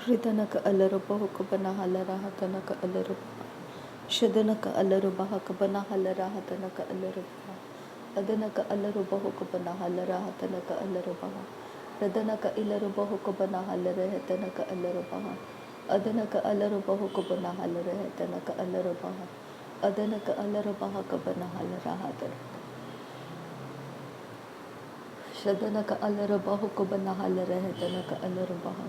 Ritanaka alarubahuka halarahatanaka alaruba. Shadanaka alarubaha halarahatanaka alaruba. Adanaka alarubahuka halarahatanaka alarubaha. Radanaka ilarubahuka halarahatanaka alarubaha. Adanaka alarubahuka halarahatanaka alarubaha. Adanaka alarubahuka halarahatanaka. Shadanaka alarubahuka halarahatanaka alarubaha.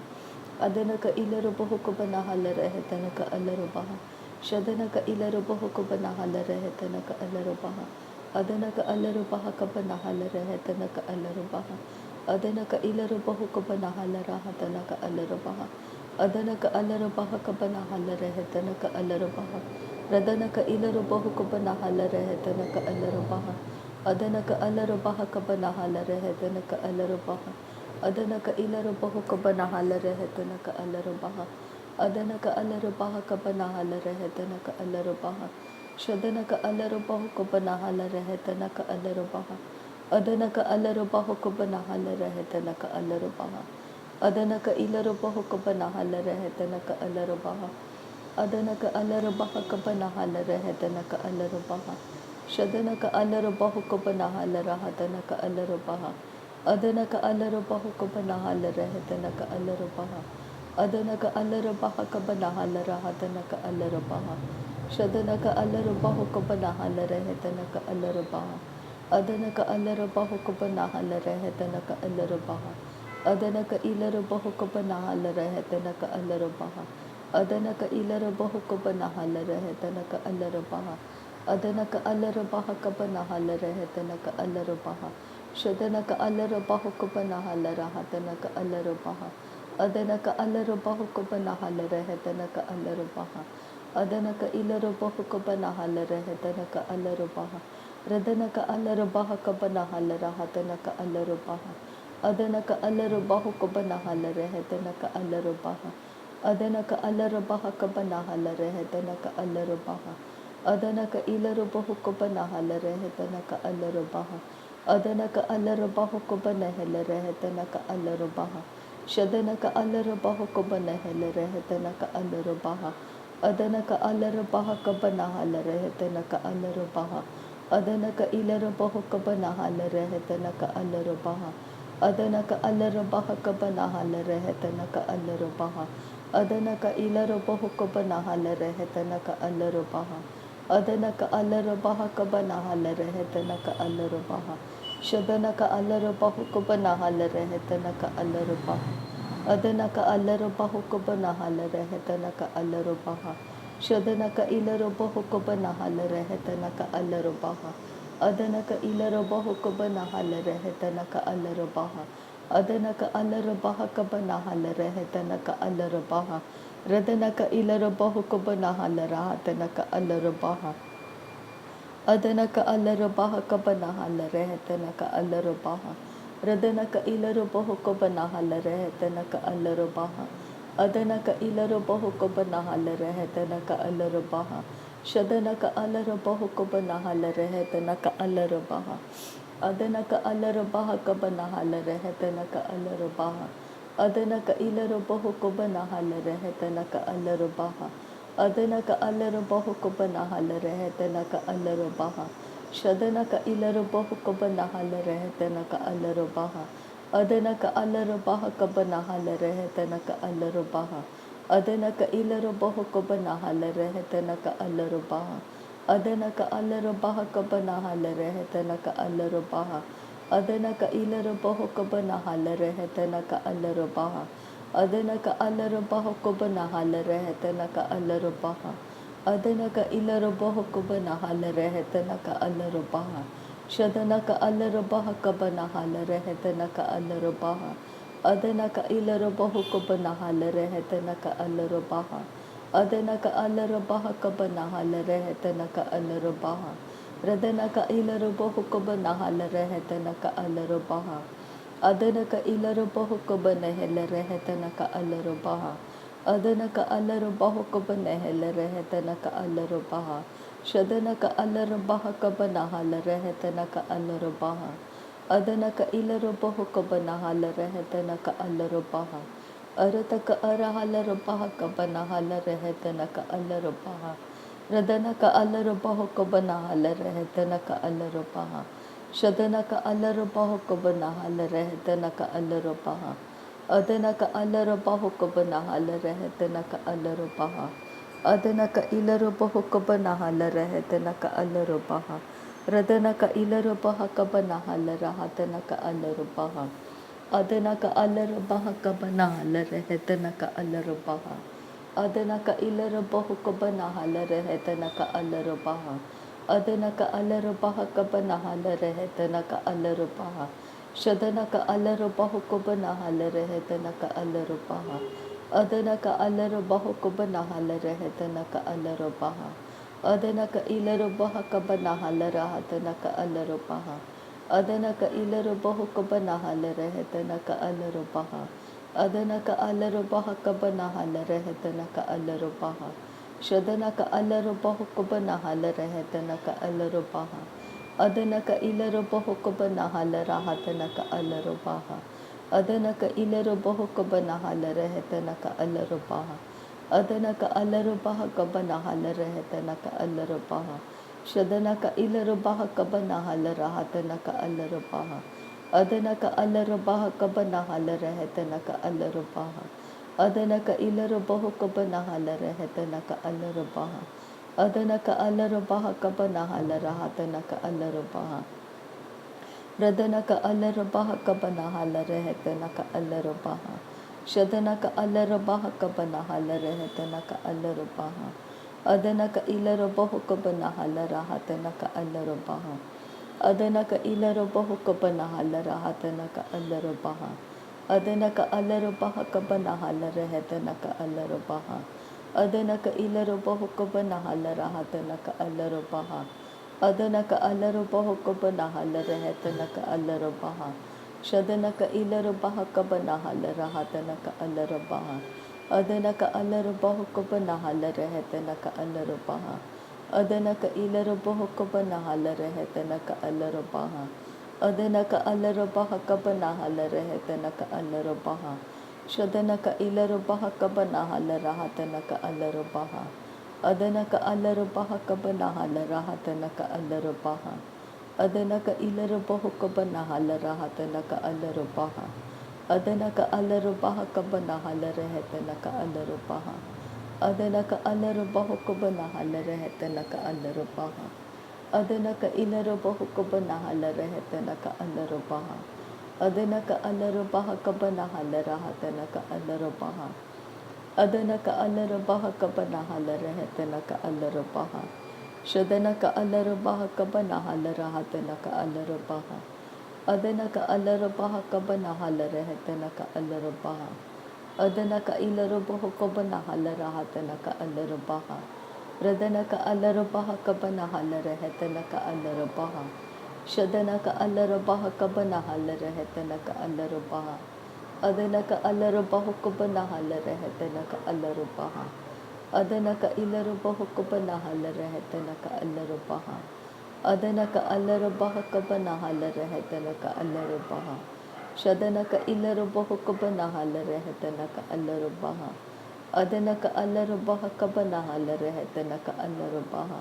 Adanaka ilarubahuka halarahatanaka alarubaha. Shadanaka ilarubahuka halarahatanaka alarubaha. Adanaka alarubahuka halarahatanaka alarubaha. Adanaka ilarubahuka halarahatanaka alarubaha. Adanaka alarubahuka halarahatanaka alarubaha. Radanaka ilarubahuka halarahatanaka alarubaha. Adanaka alarubahuka halarahatanaka alarubaha. Adanaka ilarubahuka halarahatanaka alarubaha. Adanaka alarubahuka halarahatanaka alarubaha. Shadanaka alarubahuka halarahatanaka alarubaha. Adanaka alarubahuka halarahatanaka alarubaha. Adanaka ilarubahuka halarahatanaka alarubaha. Adanaka alarubahuka halarahatanaka alarubaha. Shadanaka alarubahuka halarahatanaka alarubaha. Adanaka alarubahuka halarahatanaka alarubaha. Adanaka alarubahuka halarahatanaka alarubaha. Shadanaka alarubahuka halarahatanaka alarubaha. Adanaka alarubahuka halarahatanaka alarubaha. Adanaka ilarubahuka halarahatanaka alarubaha. Adanaka ilarubahuka halarahatanaka alarubaha. Adanaka alarubahuka halarahatanaka alarubaha. Shadanaka alarubahuka halarahatanaka alarubaha. Adanaka alarubahuka halarahatanaka alarubaha. Adanaka ilarubahuka halarahatanaka alarubaha. Radanaka alarubahuka halarahatanaka alarubaha. Adanaka alarubahuka halarahatanaka alarubaha. Adanaka alarubahuka halarahatanaka alarubaha. Adanaka ilarubahuka halarahatanaka alarubaha. Adanaka alarubahuka halarahatanaka alarubaha. Shadanaka alarubahuka halarahatanaka alarubaha. Adanaka alarubahuka halarahatanaka alarubaha. Adanaka ilarubahuka halarahatanaka alarubaha. Adanaka alarubahuka halarahatanaka alarubaha. Adanaka ilarubahuka halarahatanaka alarubaha. Adanaka alarubahuka halarahatanaka alarubaha. Shadanaka alarubahuka halarahatanaka alarubaha. Adanaka alarubahuka halarahatanaka alarubaha. Shadanaka ilarubahuka halarahatanaka alarubaha. Adanaka ilarubahuka halarahatanaka alarubaha. Adanaka alarubahuka halarahatanaka alarubaha. Radanaka ilarubahuka halarahatanaka alarubaha. Adanaka alarubahuka halarahatanaka alarubaha. Radanaka ilarubahuka halarahatanaka alarubaha. Adanaka ilarubahuka halarahatanaka alarubaha. Shadanaka alarubahuka halarahatanaka alarubaha. Adanaka alarubahuka halarahatanaka alarubaha. Adanaka ilarubahuka halarahatanaka alarubaha. Adanaka alarubahuka halarahatanaka alarubaha. Shadanaka ilarubahuka halarahatanaka alarubaha. Adanaka alarubahuka halarahatanaka alarubaha. Adanaka ilarubahuka halarahatanaka alarubaha. Adanaka alarubahuka halarahatanaka alarubaha. Adanaka ilarubahuka halarahatanaka alarubaha. Adanaka alarubahuka halarahatanaka alarubaha. Adanaka ilarubahuka halarahatanaka alarubaha. Shadanaka alarubahuka halarahatanaka alarubaha. Adanaka ilarubahuka halarahatanaka alarubaha. Adanaka alarubahuka halarahatanaka alarubaha. Radanaka ilarubahuka halarahatanaka alarubaha. Adanaka ilarubahuka halarahatanaka alarubaha. Adanaka alarubahuka halarahatanaka alarubaha. Shadanaka alarubahuka halarahatanaka alarubaha. Adanaka ilarubahuka halarahatanaka alarubaha. अरतक अरहल रुबाह कबना हल रहत नक अल रुबाह रदनक अल रुबाह कबना हल रहत नक अल रुबाह शदनक अल रुबाह कबना हल रहत नक अल रुबाह अदनक अल रुबाह कबना हल रहत नक अल रुबाह अदनक इल रुबाह कबना हल रहत नक अल रुबाह रदनक इल रुबाह कबना हल रहत नक अल रुबाह अदनक अल रुबाह कबना हल रहत नक अल रुबाह अदनक इल रुबाह कबना हल रहत नक अल रुबाह अदनक अल रुबाह कबना हल रहत नक अल रुबाह शदनक अल रुबाह कबना हल रहत नक अल रुबाह अदनक अल रुबाह कबना हल रहत नक अल रुबाह अदनक इल रुबाह कबना हल रहत नक अल रुबाह अदनक इल रुबाह कबना हल रहत नक अल रुबाह अदनक अल रुबाह कबना हल रहत नक अल रुबाह शदनक अल रुबाह कबना हल रहत नक अल रुबाह अदनक इल रुबाह कबना हल रहत नक अल रुबाह अदनक इल रुबाह कबना हल रहत नक अल रुबाह अदनक अल रुबाह कबना हल रहत नक अल रुबाह शदनक इल रुबाह कबना हल रहत नक अल रुबाह अदनक अल रुबाह कबना हल रहत नक अल रुबाह अदनक इल रुबाह कबना हल रहत नक अल रुबाह अदनक अल रुबाह कबना हल रहत नक अल रुबाह रदनक अल रुबाह कबना हल रहत नक अल रुबाह शदनक अल रुबाह कबना हल रहत नक अल रुबाह अदनक इल रुबाह कबना हल रहत नक अल रुबाह अदनक इल रुबाह कबना हल रहत नक अल रुबाह अदनक अल रुबाह कबना हल रहत नक अल रुबाह अदनक इल रुबाह कबना हल रहत नक अल रुबाह अदनक अल रुबाह कबना हल रहत नक अल रुबाह शदनक इल रुबाह कबना हल रहत नक अल रुबाह अदनक अल रुबाह कबना हल रहत नक अल रुबाह अदनक इल रुबाह कबना हल रहत नक अल रुबाह अदनक अल रुबाह कबना हल रहत नक अल रुबाह शदनक इल रुबाह कबना हल रहत नक अल रुबाह अदनक अल रुबाह कबना हल रहत नक अल रुबाह अदनक इल रुबाह कबना हल रहत नक अल रुबाह अदनक अल रुबाह कबना हल रहत नक अल रुबाह अदनक अल रुबाह कबना हल रहत नक अल रुबाह अदनक इल रुबाह कबना हल रहत नक अल रुबाह अदनक अल रुबाह कबना हल रहत नक अल रुबाह अदनक अल रुबाह कबना हल रहत नक अल रुबाह शदनक अल रुबाह कबना हल रहत नक अल रुबाह अदनक अल रुबाह कबना हल रहत नक अल रुबाह अदनक इल रुबाह कबना हल रहत नक अल रुबाह रदनक अल रुबाह कबना हल रहत नक अल रुबाह शदनक अल रुबाह कबना हल रहत नक अल रुबाह अदनक अल रुबाह कबना हल रहत नक अल रुबाह अदनक इल रुबाह कबना हल रहत नक अल रुबाह अदनक अल रुबाह कबना हल रहत नक अल रुबाह शदनक इल रुबाह कबना हल रहत नक अल रुबाह अदनक अल रुबाह कबना हल रहत नक अल रुबाह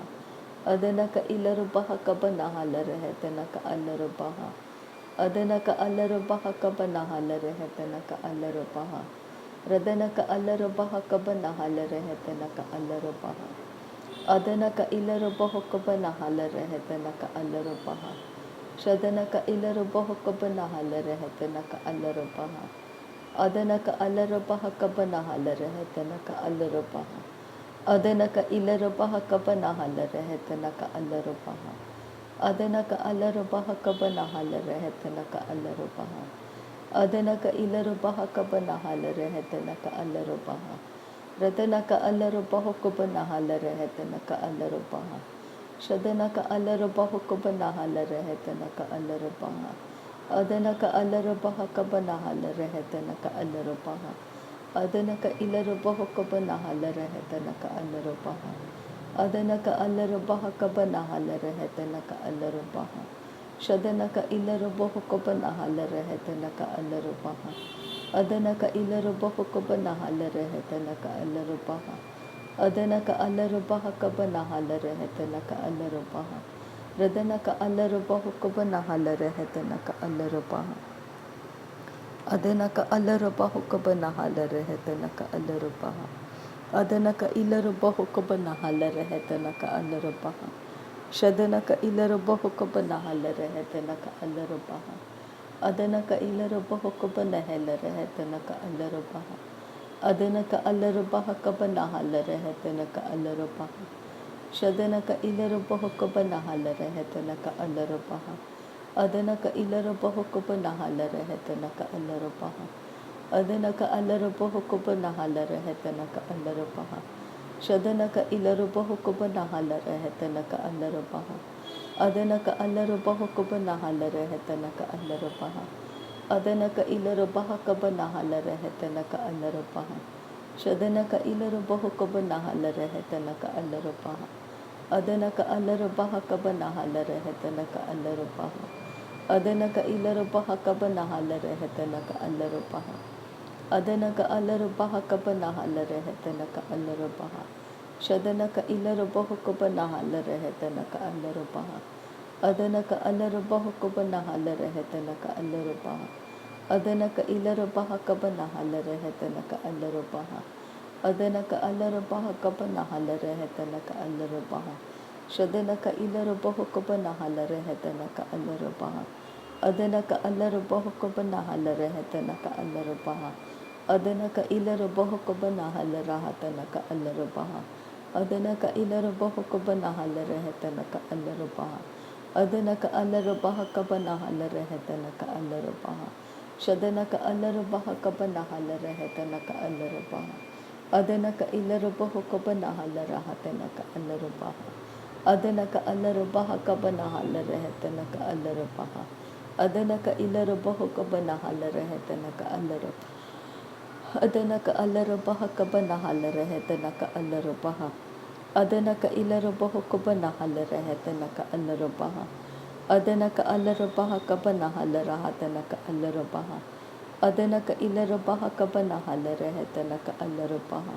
अदनक इल रुबाह कबना हल रहत नक अल रुबाह अदनक अल रुबाह कबना हल रहत नक अल रुबाह रदनक अल रुबाह कबना हल रहत नक अल रुबाह अदनक इल रुबाह कबना हल रहत नक अल रुबाह शदनक इल रुबाह कबना हल रहत नक अल रुबाह अदनक अल रुबाह कबना हल रहत नक अल रुबाह अदनक इल रुबाह कबना हल रहत नक अल रुबाह अदनक अल रुबाह कबना हल रहत नक अल रुबाह अदनक इल रुबाह कबना हल रहत नक अल रुबाह रदनक अल रुबाह कबना हल रहत नक अल रुबाह शदनक अल रुबाह कबना हल रहत नक अल रुबाह अदनक अल रुबाह कबना हल रहत नक अल रुबाह अदनक इल रुबाह कबना हल रहत नक अल रुबाह अदनक अल रुबाह कबना हल रहत नक अल रुबाह शदनक इल रुबाह कबना हल रहत नक अल रुबाह Adanaka ilarubaha kabanahala rehetanaka alarubaha. Adanaka alarubaha kabanahala rehetanaka alarubaha. Radanaka alarubaha kabanahala rehetanaka alarubaha. Adanaka alarubaha kabanahala rehetanaka alarubaha. Adanaka ilarubaha kabanahala rehetanaka alarubaha. Shadanaka ilarubaha kabanahala rehetanaka alarubaha. Adanaka ilarubaha kabanahala rehetanaka alarubaha. Adanaka alarubaha kabanahala rehetanaka alarubaha. Shadanaka ilarubaha kabanahala rehetanaka alarubaha. Adanaka ilarubaha kabanahala rehetanaka alarubaha. Adanaka alarubaha kabanahala rehetanaka alarubaha. Shadanaka ilarubaha kabanahala rehetanaka alarubaha. Adanaka alarubaha kabanahala rehetanaka alarubaha. Adanaka ilarubaha kabanahala rehetanaka alarubaha. Shadanaka ilarubaha kabanahala rehetanaka alarubaha. Adanaka alarubaha kabanahala rehetanaka alarubaha. Adanaka ilarubaha kabanahala rehetanaka alarubaha. Adanaka alarubaha kabanahala rehetanaka alarubaha. Shadanaka ilarubaha kabanahala rehetanaka alarubaha. Adanaka alarubaha kabanahala rehetanaka alarubaha. Adanaka ilarubaha kabanahala rehetanaka alarubaha. Adanaka alarubaha kabanahala rehetanaka alarubaha. Shadanaka ilarubaha kabanahala rehetanaka alarubaha. Adanaka alarubaha kabanahala rehetanaka alarubaha. Adanaka ilarubaha kabanahala rahatanaka alarubaha. Adanaka ilarubaha kabanahala rehetanaka alarubaha. Adanaka alarubaha kabanahala rehetanaka alarubaha. Shadanaka alarubaha kabanahala rehetanaka alarubaha. Adanaka ilarubaha kabanahala rahatanaka alarubaha. Adanaka alarubaha kabanahala rehetanaka alarubaha. Adanaka ilarubaha kabanahala rehetanaka alarubaha. Adanaka alarubaha kabanahala rehetanaka alarubaha. Adanaka ilarubaha kabanahala rehetanaka alarubaha. Adanaka alarubaha kabanahala rahatanaka alarubaha. Adanaka ilarubaha kabanahala rehetanaka alarubaha.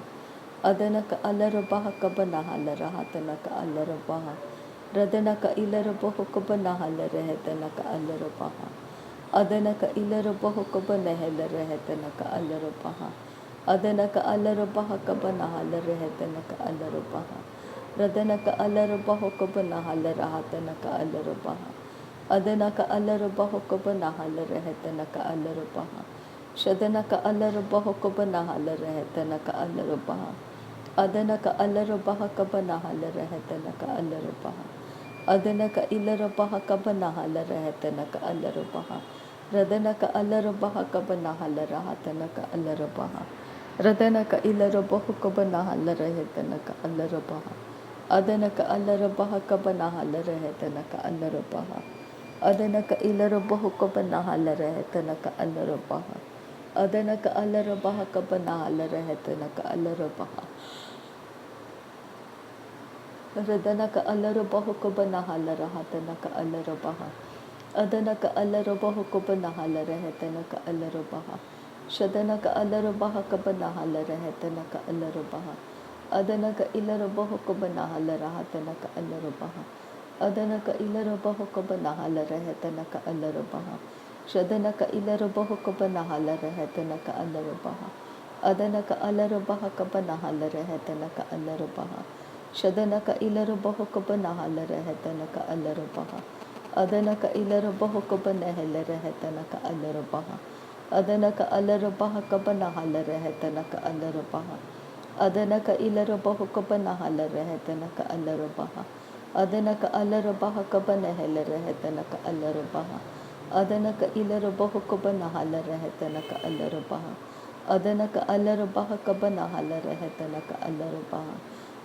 Adanaka alarubaha kabanahala rahatanaka alarubaha. Radanaka ilarubaha kabanahala rehetanaka alarubaha. Adanaka ilarubaha kabanahala rehetanaka alarubaha. Adanaka alarubaha kabanahala rehetanaka alarubaha. Radanaka alarubaha kabanahala rahatanaka alarubaha. Adanaka alarubaha kabanahala rehetanaka alarubaha. Shadanaka alarubaha kabanahala rehetanaka alarubaha. Adanaka alarubaha kabanahala rehetanaka alarubaha. Adanaka ilarubaha kabanahala rehetanaka alarubaha. Radanaka alarubaha kabanahala rahatanaka alarubaha. Radanaka ilarubaha kabanahala rehetanaka alarubaha. Adanaka alarubaha kabanahala rehetanaka alarubaha. Adanaka ilarubaha kabanahala rehetanaka alarubaha. Adanaka alarubaha kabanahala rehetanaka alarubaha. Radanaka alarubaha kabanahala rahatanaka alarubaha. Adanaka alarubaha kabanahala rehetanaka alarubaha. Shadanaka alarubaha kabanahala rehetanaka alarubaha. Adanaka ilarubaha kabanahala rahatanaka alarubaha. Adanaka ilarubaha kabanahala rehetanaka alarubaha. Shadanaka ilarubaha kabanahala rehetanaka alarubaha. Adanaka alarubaha kabanahala rehetanaka alarubaha. Shadanaka ilarubaha kabanahala rehetanaka alarubaha. Adanaka ilarubaha kabanahala rehetanaka alarubaha. Adanaka alarubaha kabanahala rehetanaka alarubaha. Adanaka ilarubaha kabanahala rehetanaka alarubaha. Adanaka alarubaha kabanahala rehetanaka alarubaha. Adanaka ilarubaha kabanahala rehetanaka alarubaha. Adanaka alarubaha kabanahala rehetanaka alarubaha.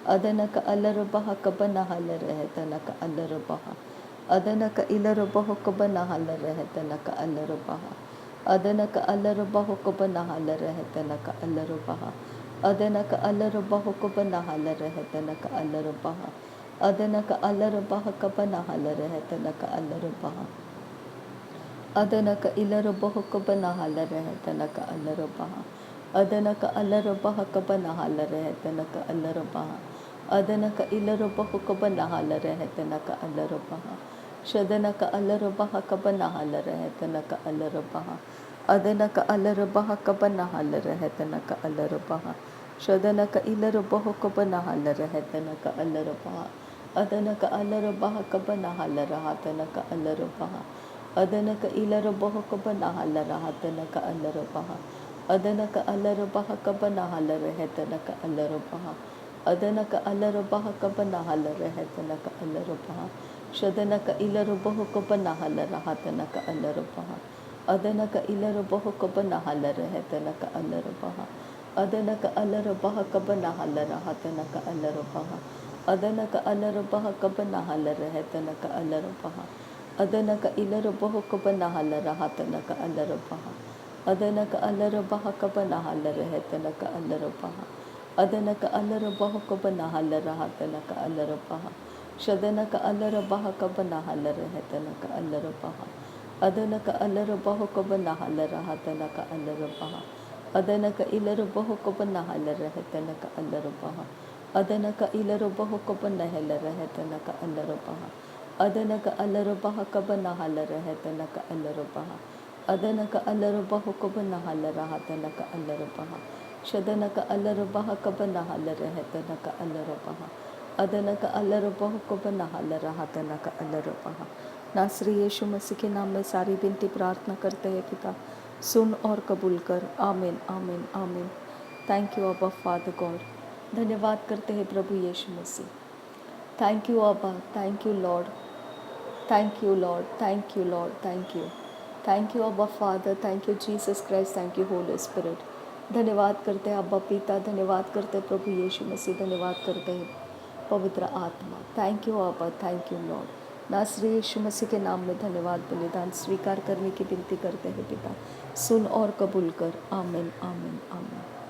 Adanaka alarubaha kabanahala rehetanaka alarubaha. Adanaka ilarubaha kabanahala rehetanaka alarubaha. Adanaka alarubaha kabanahala rehetanaka alarubaha. Adanaka alarubaha kabanahala rehetanaka alarubaha. Adanaka alarubaha kabanahala rehetanaka alarubaha. Adanaka ilarubaho kabanahala rehetanaka alarabaha. Adanaka alarabaha kabanahala rehetanaka alarabaha. Adanaka ilarubaho kabanahala rehetanaka alarabaha. Shadanaka alarabaha kabanahala rehetanaka alarabaha. Adanaka alarabaha kabanahala rehetanaka alarabaha. Shadanaka ilarubaho kabanahala rehetanaka alarabaha. Adanaka alarabaha kabanahala rehetanaka alarabaha. Adanaka ilarabaha kabanahala rahatanaka alarabaha. Adanaka alarabaha kabanahala rehetanaka alarabaha. Adanaka alarabaha kabanahala rehetanaka alarabaha. Shadanaka ilarabaha kabanahala rahatanaka alarabaha. Adanaka ilarabaha kabanahala rehetanaka alarabaha. Adanaka alarabaha kabanahala rahatanaka alarabaha. Adanaka alarabaha kabanahala rehetanaka alarabaha. Adanaka ilarabaho kabanahala rahatanaka alarabaha. Adanaka alarabaha kabanahala rehetanaka alarabaha. Adanaka alarabaho kabanahala rahatanaka alarabaha. Shadanaka alarabaha kabanahala rehetanaka alarabaha. Adanaka alarabaho kabanahala rahatanaka alarabaha. Adanaka ilarabaho kabanahala rehetanaka alarabaha. Adanaka ilarabaho kabanahala rehetanaka alarabaha. Adanaka alarabaha kabanahala rehetanaka alarabaha. Adanaka alarabaha kabanahala rahatanaka alarabaha. Shadanaka alarabaha kabanahala rehetanaka alarabaha. Adanaka alarabaha kabanahala rahatanaka alarabaha. नासरी यीशु मसीह के नाम में सारी विनती प्रार्थना करते हैं पिता, सुन और कबूल कर। आमीन आमीन आमीन। थैंक यू अब्बा फादर गॉड। धन्यवाद करते हैं प्रभु यीशु मसीह। थैंक यू अब्बा, thank you lord, thank you lord, thank you lord, thank you अब्बा father, thank you Jesus Christ, thank you holy spirit. धन्यवाद करते हैं अब्बा पिता, धन्यवाद करते हैं प्रभु यीशु मसीह, धन्यवाद करते हैं पवित्र आत्मा। थैंक यू अब्बा, थैंक यू लॉर्ड। नासरी यीशु मसीह के नाम में धन्यवाद बलिदान स्वीकार करने की विनती करते हैं पिता, सुन और कबूल कर। आमीन आमीन आमीन।